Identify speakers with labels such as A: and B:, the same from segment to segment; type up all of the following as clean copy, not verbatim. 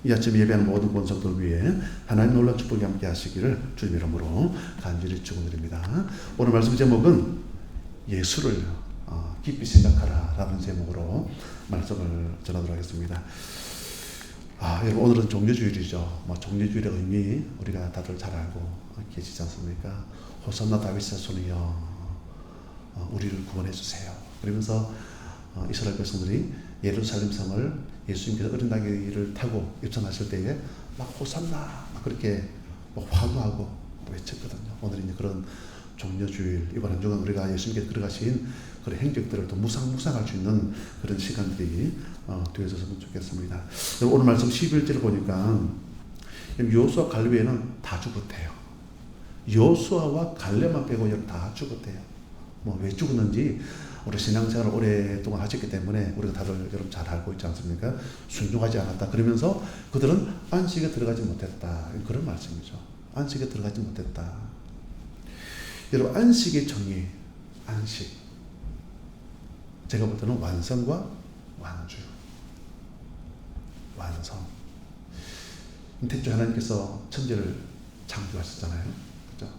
A: 이 아침 예배하는 모든 권속들 위해 하나님 놀라운 축복이 함께 하시기를 주님 이름으로 간절히 축원드립니다. 오늘 말씀 제목은 예수를 깊이 생각하라 라는 제목으로 말씀을 전하도록 하겠습니다. 여러분, 오늘은 종려주일이죠. 종려주일의 의미 우리가 다들 잘 알고 계시지 않습니까? 호산나 다윗의 손이여 우리를 구원해 주세요. 그러면서 이스라엘 백성들이 예루살렘 성을 예수님께서 어린 나귀를 타고 입성하실 때에 막 호산나 막 그렇게 환호하고 외쳤거든요. 오늘 이제 그런 종려주일, 이번 한 주간 우리가 예수님께서 걸어가신 그런 행적들을 또 묵상할 수 있는 그런 시간들이 되어졌으면 좋겠습니다. 오늘 말씀 11절을 보니까 여호수아 갈렙에는 다 죽었대요. 여호수아와 갈렙만 빼고 다 죽었대요. 왜 죽었는지 우리 신앙생활을 오랫동안 하셨기 때문에 우리가 다들 여러분 잘 알고 있지 않습니까? 순종하지 않았다. 그러면서 그들은 안식에 들어가지 못했다. 그런 말씀이죠. 안식에 들어가지 못했다. 여러분, 안식의 정의, 안식. 제가 볼 때는 완성과 완주. 완성. 태초 하나님께서 천지를 창조하셨잖아요. 그죠?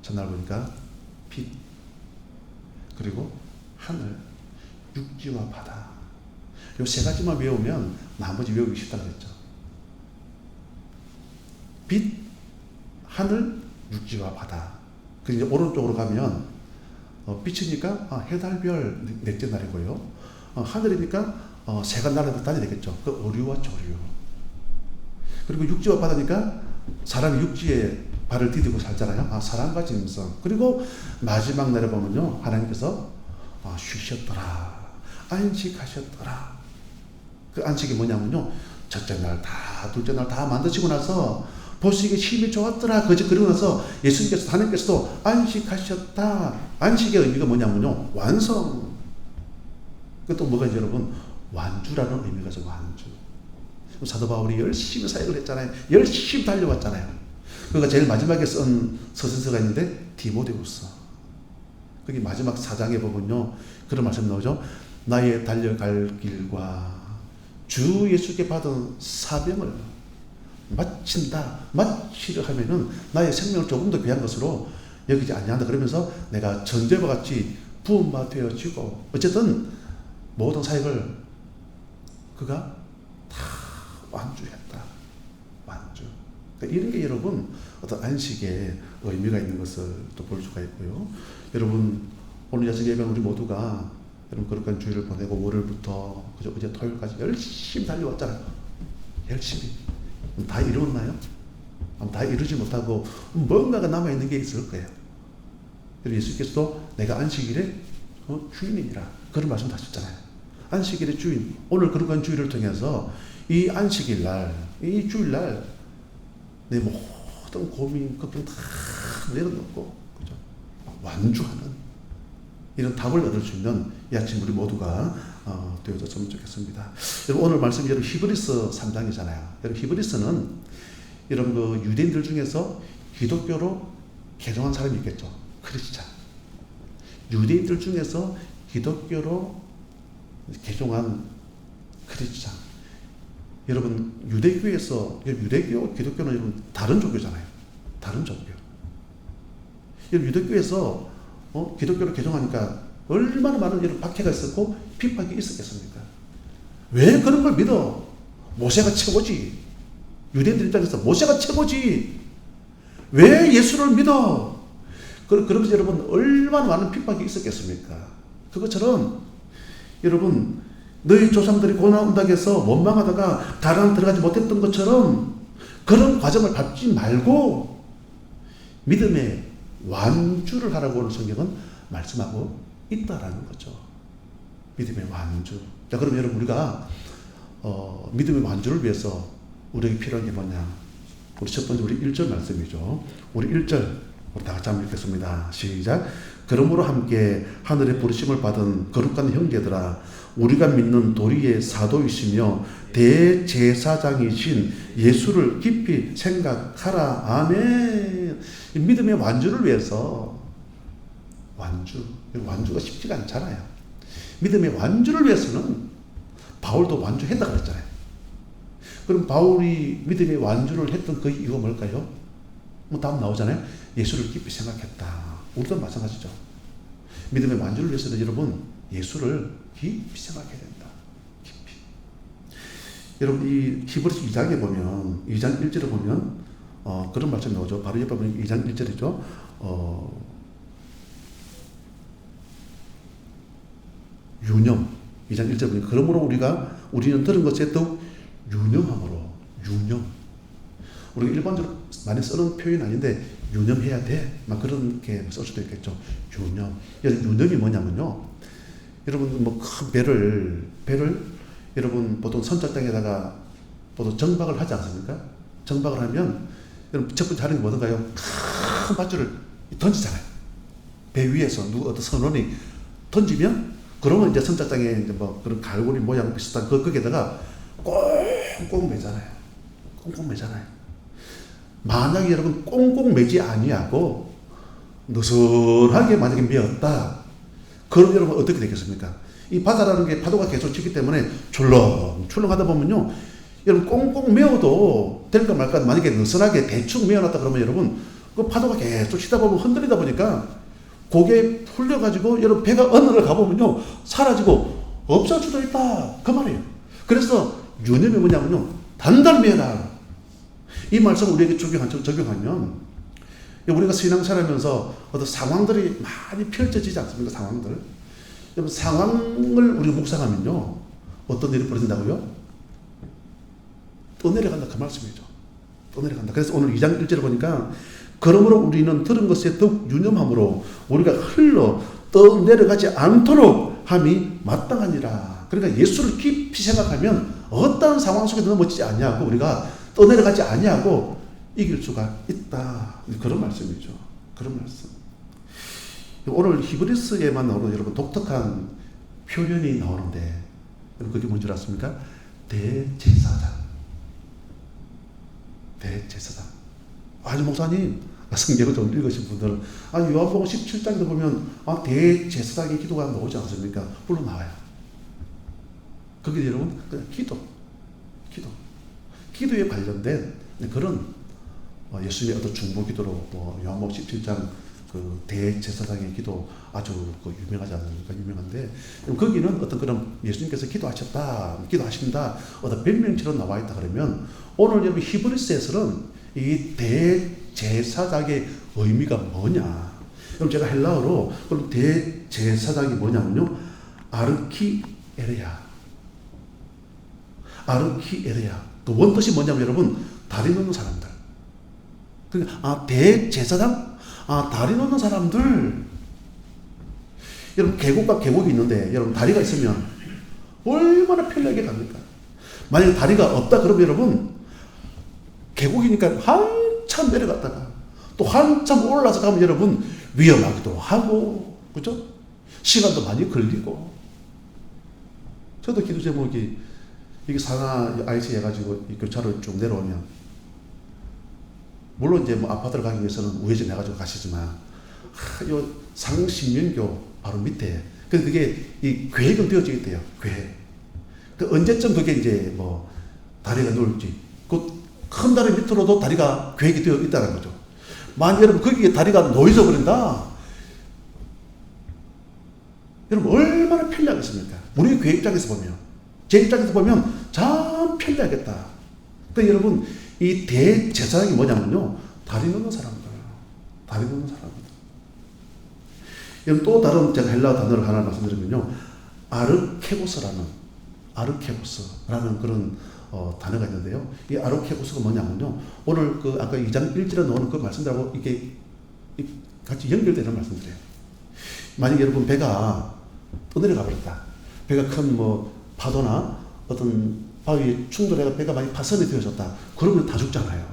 A: 첫날 보니까 빛, 그리고 하늘, 육지와 바다. 이 세 가지만 외우면 나머지 외우기 쉽다 그랬죠. 빛, 하늘, 육지와 바다. 그리고 이제 오른쪽으로 가면 빛이니까 해달별 넷째 날이고요. 하늘이니까 새가 날아다녀야 되겠죠. 그 어류와 조류. 그리고 육지와 바다니까 사람이 육지에 발을 디디고 살잖아요. 사람과 짐승. 그리고 마지막 날에 보면요, 하나님께서 쉬셨더라, 안식하셨더라. 그 안식이 뭐냐면요, 첫째 날 다, 둘째 날 다 만드시고 나서 보시기에 힘이 좋았더라. 그리고 나서 예수님께서, 하나님께서도 안식하셨다. 안식의 의미가 뭐냐면요, 완성. 또 뭐가 이제 여러분, 완주라는 의미가 있어요. 완주. 사도 바울이 열심히 사역을 했잖아요. 열심히 달려왔잖아요. 그가 제일 마지막에 쓴 서신서가 있는데 디모데후서. 거기 마지막 4장에 보면요, 그런 말씀 나오죠. 나의 달려갈 길과 주 예수께 받은 사명을 마치려 하면은 나의 생명을 조금 더 귀한 것으로 여기지 아니한다. 그러면서 내가 전제와 같이 부음바 되어지고, 어쨌든 모든 사역을 그가 다 완주했다. 완주. 그러니까 이런 게 여러분 어떤 안식의 의미가 있는 것을 또 볼 수가 있고요. 여러분, 오늘 야식 예배 우리 모두가 여러분 거룩한 주일을 보내고 월요일부터 어제 토요일까지 열심히 달려왔잖아요. 열심히. 다 이루었나요? 다 이루지 못하고 뭔가가 남아있는 게 있을 거예요. 그리고 예수께서도 내가 안식일의 주인이니라, 그런 말씀 하셨잖아요. 안식일의 주인. 오늘 거룩한 주일을 통해서 이 안식일 날, 이 주일 날 내 모든 고민, 걱정 다 내려놓고, 그죠? 완주하는 이런 답을 얻을 수 있는 이 아침 우리 모두가 되어졌으면 좋겠습니다. 여러분, 오늘 말씀이 여러분 히브리서 3장이잖아요. 여러분, 히브리서는 여러분 그 유대인들 중에서 기독교로 개종한 사람이 있겠죠. 크리스찬. 유대인들 중에서 기독교로 개종한 크리스찬. 여러분, 유대교에서, 유대교, 기독교는 여러분 다른 종교잖아요. 다른 종교. 여러분, 유대교에서 기독교로 개종하니까 얼마나 많은 여러분 박해가 있었고 핍박이 있었겠습니까? 왜 그런 걸 믿어? 모세가 최고지. 유대인들 입장에서 모세가 최고지. 왜 예수를 믿어? 그러면서 여러분 얼마나 많은 핍박이 있었겠습니까? 그것처럼 여러분, 너희 조상들이 고난 언덕에서 원망하다가 가나안 들어가지 못했던 것처럼 그런 과정을 밟지 말고 믿음의 완주를 하라고 오늘 성경은 말씀하고 있다라는 거죠. 믿음의 완주. 자, 그럼 여러분, 우리가 믿음의 완주를 위해서 우리에게 필요한 게 뭐냐? 우리 첫 번째, 우리 1절 말씀이죠. 우리 1절 우리 다 같이 한번 읽겠습니다. 시작. 그러므로 함께 하늘의 부르심을 받은 거룩한 형제들아, 우리가 믿는 도리의 사도이시며 대제사장이신 예수를 깊이 생각하라. 아멘. 믿음의 완주를 위해서, 완주가 쉽지가 않잖아요. 믿음의 완주를 위해서는 바울도 완주했다 그랬잖아요. 그럼 바울이 믿음의 완주를 했던 그 이유가 뭘까요? 뭐 다음 나오잖아요. 예수를 깊이 생각했다. 우리도 마찬가지죠. 믿음의 완주를 위해서는 여러분 예수를 깊이 생각해야 된다. 깊이. 여러분 이 히브리서 2장에 보면 2장 1절에 보면 그런 말씀이 나오죠. 바로 옆에 보면 2장 1절이죠. 유념. 2장 1절에 보면 그러므로 우리는 들은 것에 더욱 유념함으로. 유념. 우리가 일반적으로 많이 쓰는 표현이 아닌데 유념해야 돼. 막 그렇게 쓸 수도 있겠죠. 유념. 유념이 뭐냐면요. 여러분 뭐 큰 배를 여러분 보통 선착장에다가 보통 정박을 하지 않습니까? 정박을 하면 여러분 첫 번째 하는 게 뭐든가요? 큰 밧줄을 던지잖아요. 배 위에서 어떤 선원이 던지면 그러면 이제 선착장에 이제 뭐 그런 갈고리 모양 비슷한 거기에다가 꽁꽁 매잖아요. 꽁꽁 매잖아요. 만약에 여러분 꽁꽁 매지 아니하고 느슨하게 만약에 매었다. 그럼 여러분 어떻게 되겠습니까? 이 바다라는 게 파도가 계속 치기 때문에 출렁출렁 하다 보면요. 여러분 꽁꽁 매어도 될까 말까 만약에 느슨하게 대충 매어놨다 그러면 여러분 그 파도가 계속 치다 보면 흔들리다 보니까 고개 풀려가지고 여러분 배가 어느 날 가보면요. 사라지고 없을 수도 있다. 그 말이에요. 그래서 유념이 뭐냐면요. 단단히 매라. 이 말씀을 우리에게 적용하면 우리가 신앙생활하면서 어떤 상황들이 많이 펼쳐지지 않습니까? 상황들. 여러분 상황을 우리가 묵상하면요. 어떤 일이 벌어진다고요? 떠내려간다 그 말씀이죠. 떠내려간다. 그래서 오늘 2장 1절을 보니까 그러므로 우리는 들은 것에 더욱 유념함으로 우리가 흘러 떠내려가지 않도록 함이 마땅하니라. 그러니까 예수를 깊이 생각하면 어떤 상황 속에 넘어지지 아니하고 우리가 떠내려가지 아니하고 이길 수가 있다. 그런 말씀이죠. 그런 말씀. 오늘 히브리서에만 나오는 여러분 독특한 표현이 나오는데 그게 뭔지 아십니까? 대제사장. 대제사장. 아니 목사님 성경을 좀 읽으신 분들은 요한복음 17장도 보면 대제사장의 기도가 나오지 않습니까? 물론 나와요. 그게 여러분 그냥 기도에 관련된 그런 예수님의 어떤 중보 기도로 요한복음 17장 그 대제사장의 기도 아주 유명하지 않습니까? 유명한데 거기는 어떤 그런 예수님께서 기도하신다 어떤 변명처럼 나와 있다 그러면 오늘 여러분 히브리서에서는 이 대제사장의 의미가 뭐냐? 그럼 제가 헬라어로 그럼 대제사장이 뭐냐면요 아르키에레야. 그 원뜻이 뭐냐면 여러분 다리 놓는 사람들. 그러니까 대제사장? 다리 놓는 사람들. 여러분 계곡과 계곡이 있는데 여러분 다리가 있으면 얼마나 편리하게 갑니까? 만약에 다리가 없다 그러면 여러분 계곡이니까 한참 내려갔다가 또 한참 올라서 가면 여러분 위험하기도 하고 그죠? 시간도 많이 걸리고. 저도 기도 제목이 이게 상하 IC 해가지고 이 교차로 쭉 내려오면 물론 이제 뭐 아파트를 가기 위해서는 우회전 해가지고 가시지만 요 상신면교 바로 밑에 그게 이 계획은 되어져 있대요. 계획. 그 언제쯤 그게 이제 뭐 다리가 놓을지 그 큰 다리 밑으로도 다리가 계획이 되어 있다는 거죠. 만약 여러분 거기에 다리가 놓여져 버린다. 여러분 얼마나 편리하겠습니까? 우리 계획 입장에서 보면 제 입장에서 보면 참 편리하겠다. 그러니까 여러분 이 대제사장이 뭐냐면요 다리 놓는 사람들. 여러분 또 다른 제가 헬라어 단어를 하나 말씀드리면요 아르케고스라는 그런 단어가 있는데요. 이 아르케고스가 뭐냐면요 오늘 그 아까 2장 1절에 나오는 그 말씀들하고 이게 같이 연결되는 말씀들이에요. 만약 여러분 배가 떠내려가 버렸다. 배가 큰 뭐 파도나 어떤 바위에 충돌해서 배가 많이 파손이 되어졌다. 그러면 다 죽잖아요.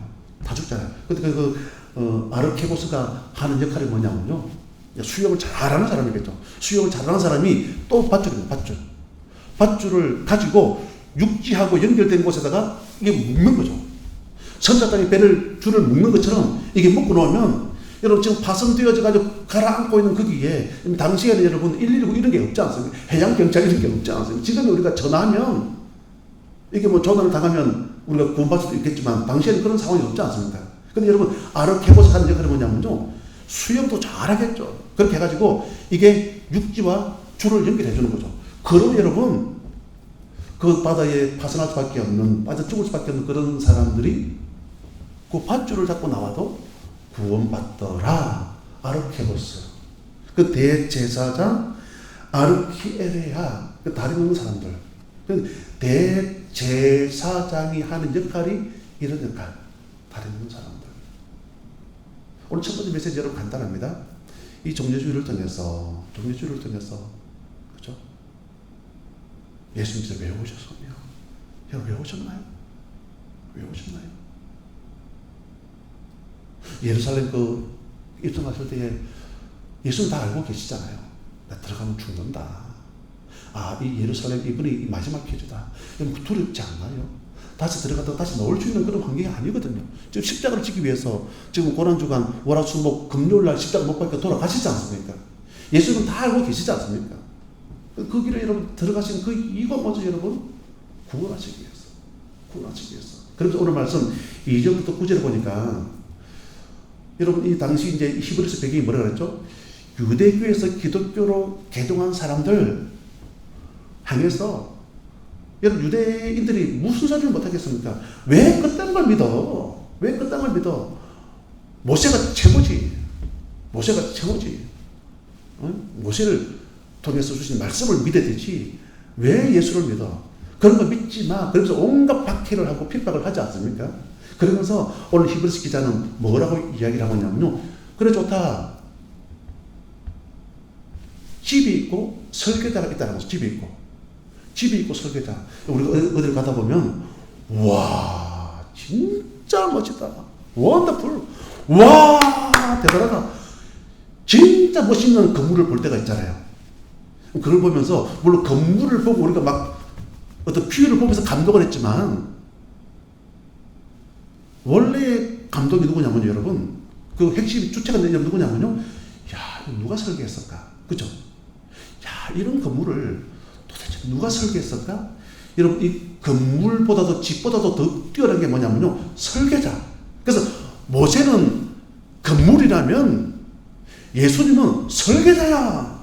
A: 근데 아르케고스가 하는 역할이 뭐냐면요. 수영을 잘하는 사람이겠죠. 수영을 잘하는 사람이 또 밧줄입니다. 밧줄을 가지고 육지하고 연결된 곳에다가 이게 묶는 거죠. 선착장이 줄을 묶는 것처럼 이게 묶고 놓으면 여러분 지금 파손되어져 가지고 가라앉고 있는 거기에 당시에는 여러분 119 이런 게 없지 않습니까? 해양경찰 이런 게 없지 않습니까? 지금 우리가 전화하면 이게 뭐 전화를 당하면 우리가 구원받을 수도 있겠지만 당시에는 그런 상황이 없지 않습니까? 근데 여러분 아르케고스 하는 역할이 뭐냐면요, 수영도 잘하겠죠. 그렇게 해가지고 이게 육지와 줄을 연결해 주는 거죠. 그러면 여러분 그 바다에 파산할 수밖에 없는, 빠져 죽을 수밖에 없는 그런 사람들이 그 밧줄을 잡고 나와도 구원받더라. 아르케고스, 그 대제사장 아르키에레야, 그 다리 없는 사람들, 그 대제사장이 하는 역할이 이런 역할, 다리 없는 사람들. 오늘 첫 번째 메시지 여러분 간단합니다. 이 종려주의를 통해서, 그죠? 예수님 진짜 왜 오셨었냐? 여러분 왜 오셨나요? 왜 오셨나요? 예루살렘 그 입성하실 때에 예수는 다 알고 계시잖아요. 나 들어가면 죽는다. 아, 이 예루살렘 이번이 마지막 퀴즈다. 여러분 두렵지 않나요? 다시 들어갔다가 다시 나올 수 있는 그런 환경이 아니거든요. 지금 십자가를 지기 위해서 지금 고난주간 월화수목 금요일날 십자가 못 박혀 돌아가시지 않습니까? 예수는 다 알고 계시지 않습니까? 그 길에 여러분 들어가신 그 이것마저 여러분 구원하시기 위해서. 그래서 오늘 말씀 2절부터 9절에 보니까 여러분 이 당시 이제 히브리서 배경이 뭐라 그랬죠? 유대교에서 기독교로 개종한 사람들 향해서 여러분 유대인들이 무슨 소리를 못하겠습니까? 왜 그딴 걸 믿어? 모세가 최고지. 모세를 통해서 주신 말씀을 믿어야 되지. 왜 예수를 믿어? 그런 거 믿지 마. 그러면서 온갖 박해를 하고 핍박을 하지 않습니까? 그러면서 오늘 히브리서 기자는 뭐라고 이야기를 하고 있냐면요, 그래 좋다. 집이 있고 설계자가 있다는 거죠. 집이 있고 설계자. 우리가 어디를 가다 보면 와 진짜 멋지다. 원더풀. 와 대단하다. 진짜 멋있는 건물을 볼 때가 있잖아요. 그걸 보면서 물론 건물을 보고 우리가 막 어떤 뷰를 보면서 감동을 했지만 원래 감독이 누구냐면요, 여러분 그 핵심 주체가 누구냐면요, 야 이거 누가 설계했을까? 그죠? 야 이런 건물을 도대체 누가 설계했을까? 여러분 이 건물보다도 집보다도 더 뛰어난 게 뭐냐면요, 설계자. 그래서 모세는 건물이라면 예수님은 설계자야.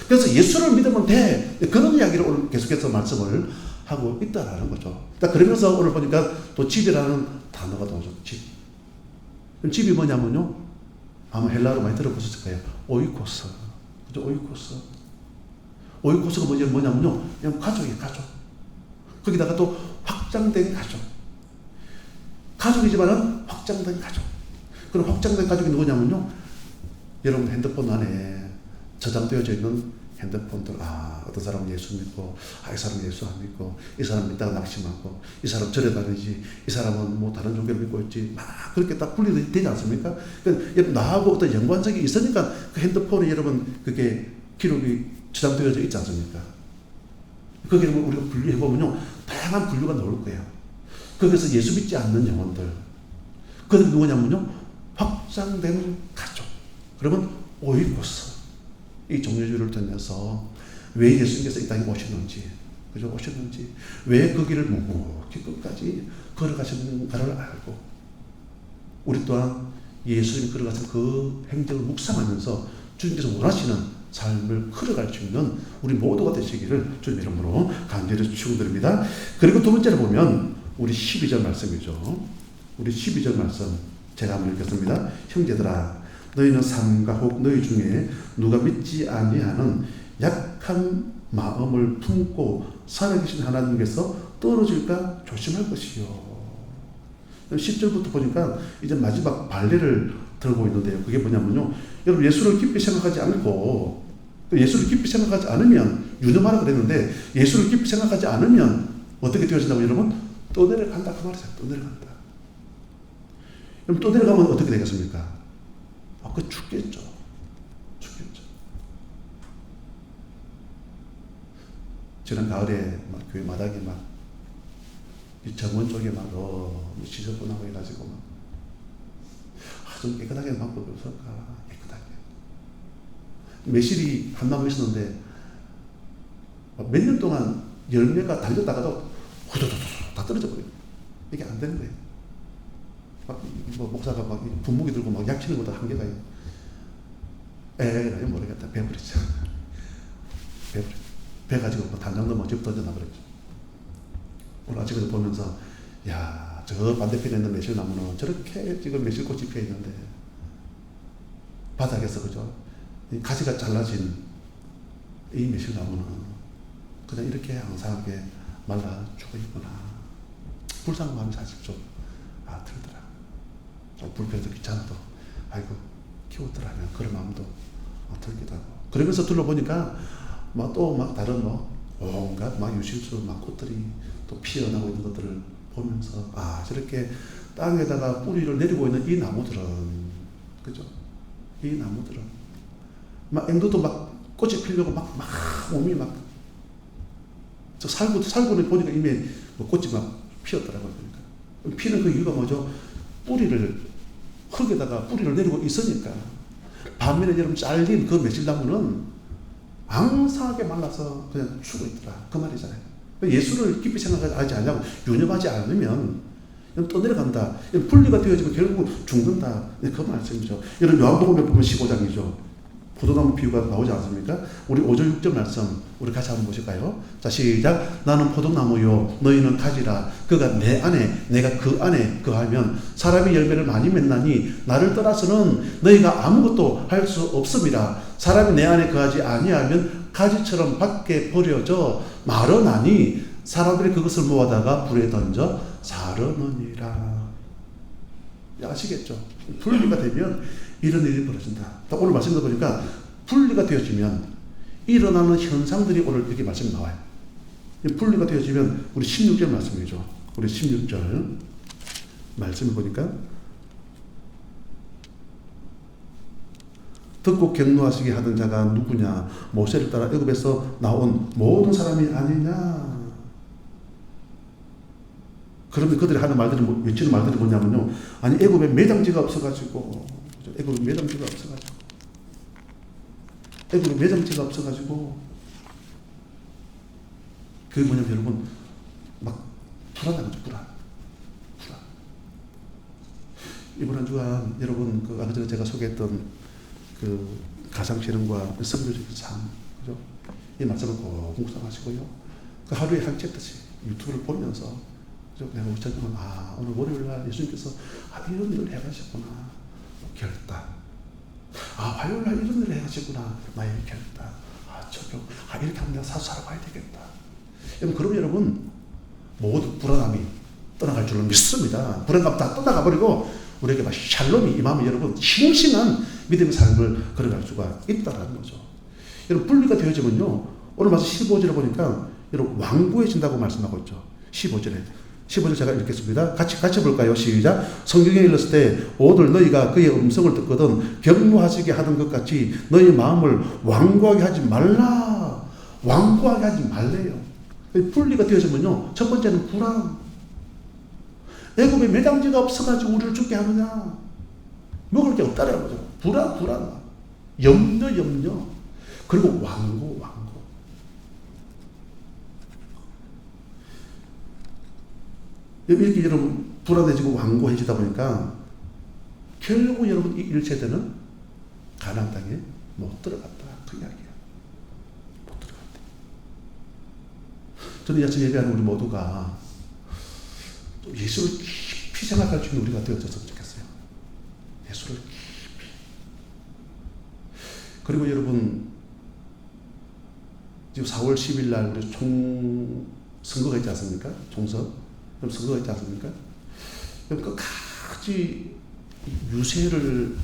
A: 그래서 예수를 믿으면 돼. 그런 이야기를 오늘 계속해서 말씀을 하고 있다라는 거죠. 그러면서 오늘 보니까 또 집이라는 단어가 나오죠. 집. 그럼 집이 뭐냐면요, 아마 헬라어로 많이 들어보셨을 거예요. 오이코스. 그죠? 오이코스가 뭐냐면요, 그냥 가족이에요, 가족. 거기다가 또 확장된 가족. 가족이지만은 확장된 가족. 그럼 확장된 가족이 누구냐면요, 여러분 핸드폰 안에 저장되어져 있는 핸드폰들, 어떤 사람은 예수 믿고, 이 사람은 예수 안 믿고, 이 사람 믿다가 낙심하고, 이 사람 절에 다니지, 이 사람은 뭐 다른 종교를 믿고 있지, 막 그렇게 딱 분리되지 않습니까? 그러니까 나하고 어떤 연관성이 있으니까 그 핸드폰에 여러분 그게 기록이 저장되어져 있지 않습니까? 거기를 우리가 분류해보면요, 다양한 분류가 나올 거예요. 거기서 예수 믿지 않는 영혼들. 그들은 누구냐면요, 확장된 가족. 그러면 오이코스. 이 종려주의를 통해서 왜 예수님께서 이 땅에 오셨는지, 그죠? 왜 그 길을 묵묵히 끝까지 걸어가셨는가를 알고, 우리 또한 예수님이 걸어가신 그 행적을 묵상하면서 주님께서 원하시는 삶을 걸어갈 수 있는 우리 모두가 되시기를 주님 이름으로 간절히 축원드립니다. 그리고 두 번째로 보면 우리 12절 말씀이죠. 우리 12절 말씀 제가 한번 읽겠습니다. 형제들아, 너희는 삼가 혹 너희 중에 누가 믿지 아니하는 약한 마음을 품고 살아계신 하나님께서 떨어질까 조심할 것이요. 10절부터 보니까 이제 마지막 발레를 들고 있는데요. 그게 뭐냐면요, 여러분 예수를 깊이 생각하지 않고, 예수를 깊이 생각하지 않으면 유념하라 그랬는데, 예수를 깊이 생각하지 않으면 어떻게 되어진다고 여러분? 떠내려간다 그 말이죠. 떠내려간다. 그럼 떠내려가면 어떻게 되겠습니까? 그 죽겠죠. 지난 가을에 막 교회 마당에 막 이 정원 쪽에 막 지저분하고 해가지고 막 좀 깨끗하게 막고 그럴까, 깨끗하게. 매실이 한 나무 있었는데 몇 년 동안 열매가 달렸다가도 후두두두 다 떨어져 버려요. 이게 안 되는 거예요. 막, 목사가 막 분무기 들고 막 약치는 것도 한계가 있고. 모르겠다. 배버리죠. 배 가지고 뭐 단장도 뭐 집 던져놔버렸죠. 오늘 아침에 보면서, 야, 저 반대편에 있는 매실나무는 저렇게 지금 매실꽃이 피어 있는데, 바닥에서, 그죠? 이 가지가 잘라진 이 매실나무는 그냥 이렇게 항상하게 말라 죽어 있구나. 불쌍한 마음이 사실 좀, 들더라. 불편해도 귀찮아도, 아이고, 키웠더라면 그런 마음도 들기도 하고. 그러면서 둘러보니까, 또 다른 온갖 유실수, 꽃들이 또 피어나고 있는 것들을 보면서, 저렇게 땅에다가 뿌리를 내리고 있는 이 나무들은, 그죠? 이 나무들은, 앵두도 꽃이 피려고 몸이 저 살구는 보니까 이미 꽃이 피었더라고요. 그러니까. 피는 그 이유가 뭐죠? 흙에다가 뿌리를 내리고 있으니까. 반면에 여러분 잘린 그 매실나무는 앙상하게 말라서 그냥 죽어 있더라. 그 말이잖아요. 예수를 깊이 생각하지 않냐고, 유념하지 않으면 떠내려간다. 분리가 되어지면 결국 죽는다. 그 말씀이죠. 여러분 요한복음에 보면 15장이죠. 포도나무 비유가 나오지 않습니까? 우리 5절 6절 말씀 우리 같이 한번 보실까요? 자, 시작. 나는 포도나무요 너희는 가지라. 그가 내 안에 내가 그 안에 거하면 사람이 열매를 많이 맺나니 나를 떠나서는 너희가 아무것도 할 수 없음이라. 사람이 내 안에 거하지 아니하면 가지처럼 밖에 버려져 마르나니 사람들이 그것을 모아다가 불에 던져 사르느니라. 아시겠죠? 분리가 되면 이런 일이 벌어진다. 오늘 말씀 들어보니까 분리가 되어지면 일어나는 현상들이 오늘 이렇게 말씀이 나와요. 분리가 되어지면 우리 16절 말씀이죠. 우리 16절 말씀을 보니까 듣고 격노하시게 하던 자가 누구냐? 모세를 따라 애굽에서 나온 모든 사람이 아니냐? 그러면 그들이 하는 말들이 외치는 말들이 뭐냐면요. 아니 애굽에 매장지가 없어가지고 애굽에 매장지가 없어가지고 그게 뭐냐면 여러분 불안하죠. 불안. 이번 한 주간 여러분 아까 전에 제가 소개했던 그 가상실험과 성교적인 삶, 그죠? 이 말씀을 꼭 묵상하시고요. 그 하루에 한 챕터씩 유튜브를 보면서 내가 우리 자녀는 오늘 월요일날 예수님께서 이런 일을 해가셨구나. 결단. 화요일날 이런 일을 해가셨구나. 나의 결단. 적용. 이렇게 하면 내가 살아봐야 되겠다. 그럼 여러분 모두 불안함이 떠나갈 줄을 믿습니다. 불안감 다 떠나가버리고 우리에게 샬롬이 임하면 여러분 싱싱한 믿음의 삶을 걸어갈 수가 있다는 거죠. 여러분 분리가 되어지면요. 오늘 말씀 15절에 보니까 여러분 완고해진다고 말씀하고 있죠. 15절 제가 읽겠습니다. 같이 볼까요? 시작. 성경에 읽었을 때 오늘 너희가 그의 음성을 듣거든 격노하시게 하던 것 같이 너희 마음을 완고하게 하지 말라. 완고하게 하지 말래요. 분리가 되어지면요. 첫 번째는 불안. 애굽에 매장지가 없어가지고 우리를 죽게 하느냐. 먹을 게 없다라는 거죠. 불안. 염려. 그리고 완고. 이렇게 여러분 불안해지고 완고해지다 보니까 결국 여러분 이 1세대는 가나안 땅에 못 들어갔다. 그 이야기예요. 못 들어갔다. 저는 아침 예배하는 우리 모두가 예수를 깊이 생각할 수 있는 우리가 되어졌으면 좋겠어요. 예수를 깊이. 그리고 여러분 지금 4월 10일 날 우리 선거가 있지 않습니까? 총선. 그럼 선거가 있지 않습니까? 그럼 끝까지 유세를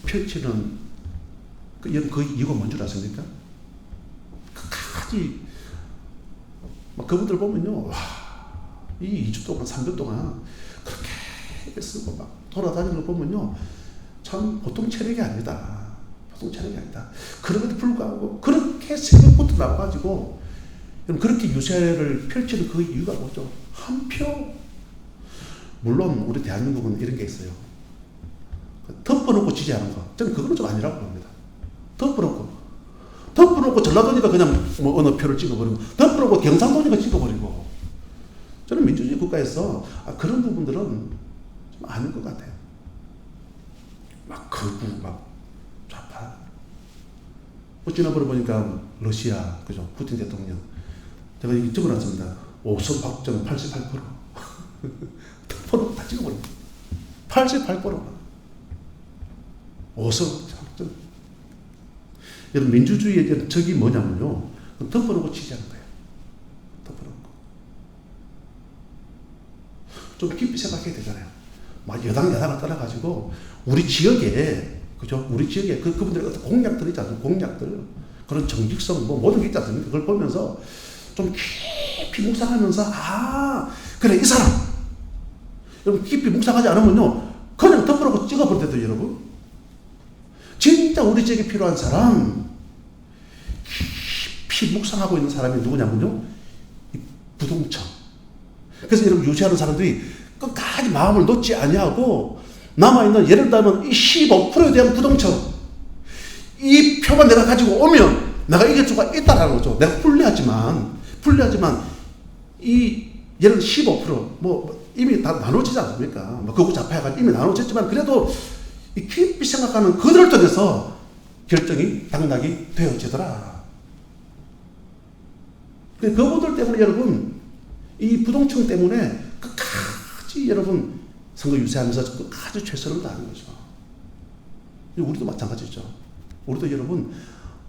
A: 펼치는 그 이유가 뭔 줄 아십니까? 끝까지 그분들 보면요. 이 2주 동안 3주 동안 그렇게 쓰고 돌아다니는 거 보면요. 참 보통 체력이 아니다. 그럼에도 불구하고 그렇게 새벽부터 나와가지고 그렇게 유세를 펼치는 그 이유가 뭐죠? 한 표. 물론 우리 대한민국은 이런 게 있어요. 덮어놓고 지지하는 거. 저는 그거는 좀 아니라고 봅니다. 덮어놓고 전라도니까 그냥 어느 표를 찍어버리고 덮어놓고 경상도니까 찍어버리고 저는 민주주의 국가에서 그런 부분들은 좀 아닌 것 같아요. 막 거부, 막 좌파. 지난번에 보니까 러시아, 그죠? 푸틴 대통령. 제가 여기 적어놨습니다. 오선 확정 88%. 득표로 다 찍어버립니다. 88%. 오선 확정. 여러분, 민주주의의 적이 뭐냐면요. 덮어놓고 치자는 거예요. 덮어놓고. 좀 깊이 생각해야 되잖아요. 막 여당을 떠나가지고, 우리 지역에, 그죠? 우리 지역에 그분들의 어떤 공약들 있지 않습니까? 공약들. 그런 정직성, 뭐 모든 게 있지 않습니까? 그걸 보면서 좀 깊이 묵상하면서, 그래, 이 사람. 여러분, 깊이 묵상하지 않으면요. 그냥 덮어놓고 찍어버려도 여러분. 진짜 우리 지역에 필요한 사람, 깊이 묵상하고 있는 사람이 누구냐면요. 이 부동층. 그래서 여러분, 유지하는 사람들이 끝까지 마음을 놓지 아니하고, 남아있는, 예를 들면 이 15%에 대한 부동층, 이 표만 내가 가지고 오면 내가 이길 수가 있다라는 거죠. 내가 불리하지만 이 예를 들면 15% 이미 다 나눠지지 않습니까? 극우 좌파가 이미 나눠졌지만 그래도 이 깊이 생각하는 그들을 통해서 결정이 당락이 되어지더라. 그분들 때문에 여러분, 이 부동층 때문에 끝까지 여러분 선거 유세하면서 끝까지 최선을 다하는 거죠. 우리도 마찬가지죠. 우리도 여러분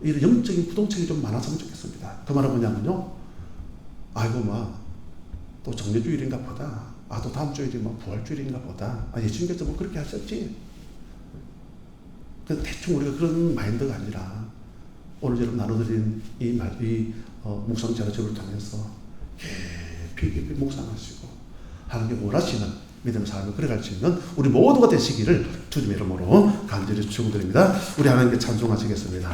A: 이런 영적인 부동층이 좀 많았으면 좋겠습니다. 그 말은 뭐냐면요. 또 정례주일인가 보다. 또 다음 주일이 부활주일인가 보다. 예수님께서 그렇게 하셨지. 대충 우리가 그런 마인드가 아니라 오늘 여러분 나눠드린 이 묵상 자료집을 통해서 깊이 묵상하시고 하나님께 원하시는 믿음의 삶을 걸어갈 수 있는 우리 모두가 되시기를 주님의 이름으로 간절히 축원드립니다. 우리 하나님께 찬송하시겠습니다.